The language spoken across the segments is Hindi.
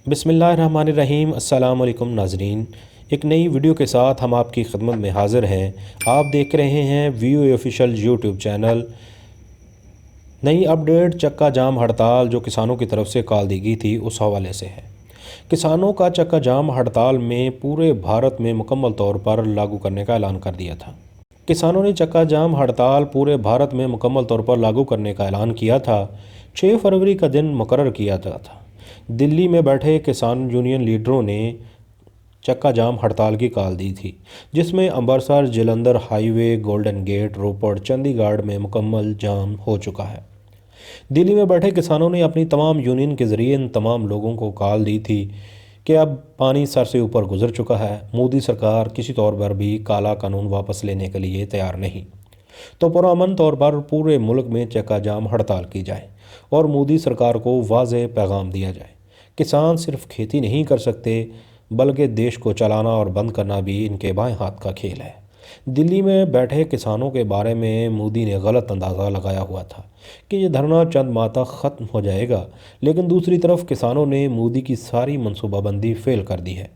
बिस्मिल्लाहिर्रहमानिर्रहीम। अस्सलाम वालेकुम नाज़रीन, एक नई वीडियो के साथ हम आपकी खिदमत में हाज़िर हैं। आप देख रहे हैं वीओ ऑफिशियल यूट्यूब चैनल। नई अपडेट चक्का जाम हड़ताल जो किसानों की तरफ से कॉल दी गई थी उस हवाले से है। किसानों का चक्का जाम हड़ताल में पूरे भारत में मुकम्मल तौर पर लागू करने का ऐलान कर दिया था। किसानों ने चक्का जाम हड़ताल पूरे भारत में मुकम्मल तौर पर लागू करने का ऐलान किया था। 6 फरवरी का दिन मुकर्रर किया गया था। दिल्ली में बैठे किसान यूनियन लीडरों ने चक्का जाम हड़ताल की कॉल दी थी, जिसमें Amritsar Jalandhar highway, golden gate, Ropar, Chandigarh में मुकम्मल जाम हो चुका है। दिल्ली में बैठे किसानों ने अपनी तमाम यूनियन के ज़रिए इन तमाम लोगों को कॉल दी थी कि अब पानी सर से ऊपर गुजर चुका है। मोदी सरकार किसी तौर पर भी काला कानून वापस लेने के लिए तैयार नहीं, तो पुरअमन तौर पर पूरे मुल्क में चक्का जाम हड़ताल की जाए और मोदी सरकार को वाज़ेह पैगाम दिया जाए। किसान सिर्फ खेती नहीं कर सकते, बल्कि देश को चलाना और बंद करना भी इनके बाएं हाथ का खेल है। दिल्ली में बैठे किसानों के बारे में मोदी ने गलत अंदाज़ा लगाया हुआ था कि ये धरना चंद माह तक ख़त्म हो जाएगा, लेकिन दूसरी तरफ किसानों ने मोदी की सारी मनसूबाबंदी फेल कर दी है।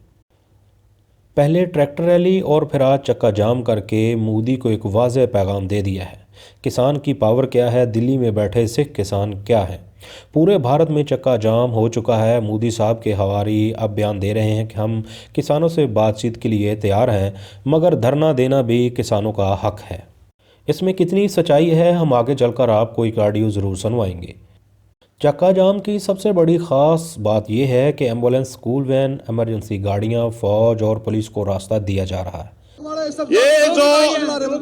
पहले ट्रैक्टर रैली और फिर आज चक्का जाम करके मोदी को एक वाज़ेह पैगाम दे दिया है। किसान की पावर क्या है, दिल्ली में बैठे सिख किसान क्या है। पूरे भारत में चक्का जाम हो चुका है। मोदी साहब के हवारी अब बयान दे रहे हैं कि हम किसानों से बातचीत के लिए तैयार हैं, मगर धरना देना भी किसानों का हक है। इसमें कितनी सच्चाई है, हम आगे चलकर आपको एक ऑडियो ज़रूर सुनवाएंगे। चक्का जाम की सबसे बड़ी ख़ास बात यह है कि एम्बुलेंस, स्कूल वैन, इमरजेंसी गाड़ियां, फ़ौज और पुलिस को रास्ता दिया जा रहा है। ये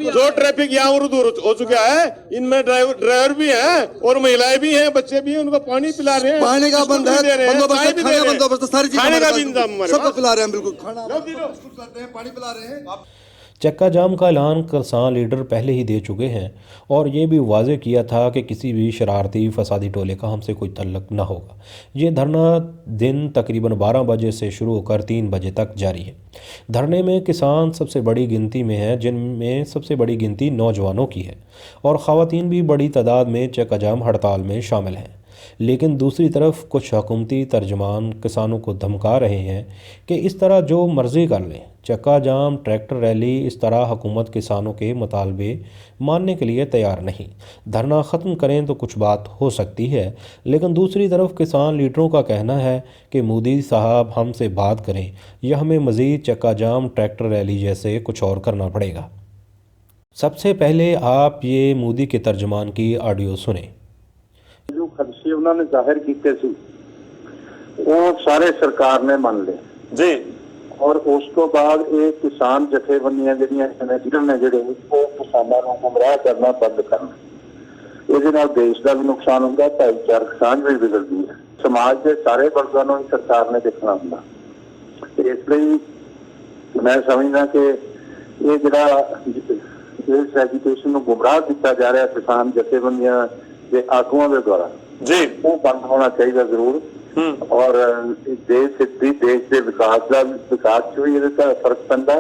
जो ट्रैफिक यहाँ दूर हो चुका है, इनमें ड्राइवर भी हैं और महिलाएं भी हैं, बच्चे भी हैं, उनको पानी पिला रहे हैं, पानी का बंद है, बंदोबस्त सारी चीजें, खाने का भी इंतजाम सबको पिला रहे हैं, बिल्कुल खाना करते हैं, पानी पिला रहे हैं। चक्का जाम का ऐलान किसान लीडर पहले ही दे चुके हैं और ये भी वाज़ेह किया था कि किसी भी शरारती फसादी टोले का हमसे कोई तल्लक न होगा। ये धरना दिन तकरीबन 12 बजे से शुरू होकर 3 बजे तक जारी है। धरने में किसान सबसे बड़ी गिनती में है, जिनमें सबसे बड़ी गिनती नौजवानों की है और ख़वातीन भी बड़ी तादाद में चक्का जाम हड़ताल में शामिल हैं। लेकिन दूसरी तरफ कुछ हुकूमती तर्जमान किसानों को धमका रहे हैं कि इस तरह जो मर्ज़ी कर लें। चक्का जाम, ट्रैक्टर रैली, इस तरह हुकूमत किसानों के मुतालबे मानने के लिए तैयार नहीं। धरना ख़त्म करें तो कुछ बात हो सकती है, लेकिन दूसरी तरफ किसान लीडरों का कहना है कि मोदी साहब हमसे बात करें या हमें मज़ीद चक्का जाम, ट्रैक्टर रैली जैसे कुछ और करना पड़ेगा। सबसे पहले आप ये मोदी के तर्जमान की ऑडियो सुने। जो खदशे उन्होंने जाहिर किए सी वो सारे सरकार ने मान ले जी, और उस तो बाद ये किसान जथेबंदियां जिहड़ियां ने जिहड़े वो किसानां नूं गुमराह करना बंद करना, ਇਹਦੇ ਨਾਲ देश का भी नुकसान होगा, भाईचारक साझ भी बिगड़ती है, समाज के सारे वर्गों को ही सरकार ने देखना होगा। इसलिए मैं समझदा कि ये जिहड़ा इस एजुकेशन को गुमराह किया जा रहा किसान जथेबंदियां के आगुओं के द्वारा जी, वो बंद होना चाहिए जरूर। और देश के विकास च भी इसका फर्क पैंदा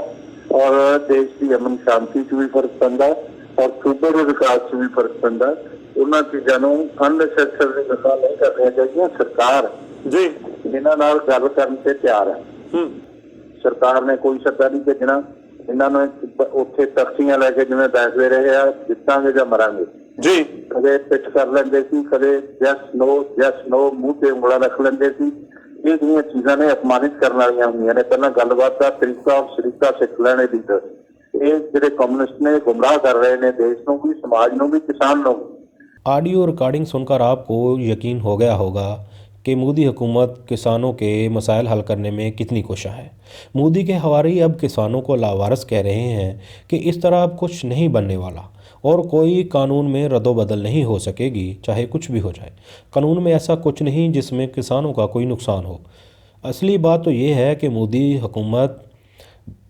और देश की अमन शांति च भी फर्क पैंदा और सूबे के विकास च भी फर्क पैंदा। उन्होंने चीज़ों को अननेसेसरी नशा नहीं करनी चाहिए। सरकार जी इन्हां नाल गल करन ते तैयार है। सरकार ने कोई सत्ता नहीं भेजना, इन्होंने उत्थे तख्तियां लैके जिवें बैठते रहे आ, जितांगे जां मरांगे जी, कदे पिट कर लेंदे सी, कदे यस नो मुंह ते उंगला रख लेंदे सी। ये जिहियां चीज़ां ने अपमानित करने वालियां हुंदियां ने। पहला गलबात का तरीका और सलीका सिख लैणे लीडर, ये जिहड़े कम्युनिस्ट ने गुमराह कर रहे हैं देश नूं भी, समाज नूं भी, किसान नूं। ऑडियो रिकॉर्डिंग सुनकर आपको यकीन हो गया होगा कि मोदी हुकूमत किसानों के मसाइल हल करने में कितनी कोशा है। मोदी के हवारी अब किसानों को लावारिस कह रहे हैं कि इस तरह अब कुछ नहीं बनने वाला और कोई कानून में रद्दोबदल नहीं हो सकेगी, चाहे कुछ भी हो जाए। कानून में ऐसा कुछ नहीं जिसमें किसानों का कोई नुकसान हो। असली बात तो ये है कि मोदी हुकूमत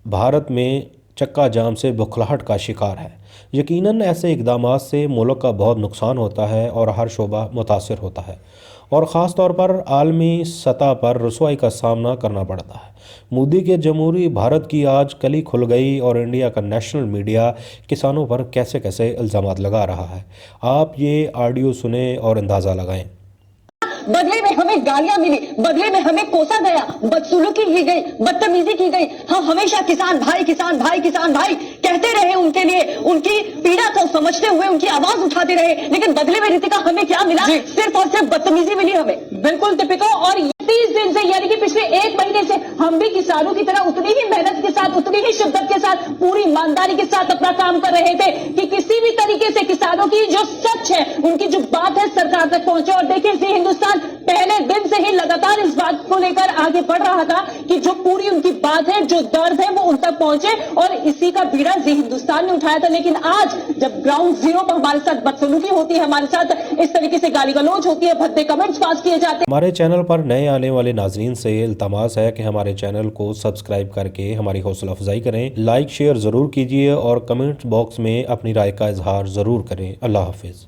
भारत में चक्का जाम से बौखलाहट का शिकार है। यकीनन ऐसे इक़दामात से मुल्क का बहुत नुकसान होता है और हर शोबा मुतासर होता है और ख़ास तौर पर आलमी सतह पर रसवाई का सामना करना पड़ता है। मोदी के जमहूरी भारत की आज कली खुल गई और इंडिया का नेशनल मीडिया किसानों पर कैसे कैसे इल्ज़ामात लगा रहा है। आप ये ऑडियो सुने और अंदाज़ा लगाएं। बदले में हमें गालियां मिली, बदले में हमें कोसा गया, बदसलूकी की गई, बदतमीजी की गई। हम हमेशा किसान भाई किसान भाई किसान भाई कहते रहे, उनके लिए उनकी पीड़ा को समझते हुए उनकी आवाज उठाते रहे, लेकिन बदले में रितिका हमें क्या मिला? सिर्फ और सिर्फ बदतमीजी मिली हमें। बिल्कुल दीपिका, और 30 दिन से यानी कि पिछले 1 महीने से हम भी किसानों की तरह उतनी ही मेहनत के साथ, उतनी ही शिद्दत के साथ, पूरी ईमानदारी के साथ अपना काम कर रहे थे कि किसी भी तरीके से किसानों की जो सच है, उनकी जो बात है सरकार तक पहुंचे। और देखिए जी हिंदुस्तान पहले दिन से ही लगातार इस बात को लेकर आगे बढ़ रहा था कि जो पूरी उनकी बात है, जो दर्द है, वो उन तक पहुंचे, और इसी का बीड़ा जी हिंदुस्तान ने उठाया था। लेकिन आज जब ग्राउंड जीरो पर हमारे साथ बदसलूकी होती है, हमारे साथ इस तरीके से गाली गलौज होती है, भद्दे कमेंट्स पास किए जाते हैं। हमारे चैनल पर नए आने वाले नाजरीन से इल्तमास है कि हमारे चैनल को सब्सक्राइब करके हमारी हौसला अफजाई करें, लाइक शेयर ज़रूर कीजिए और कमेंट बॉक्स में अपनी राय का इजहार ज़रूर करें। अल्लाह हाफिज़।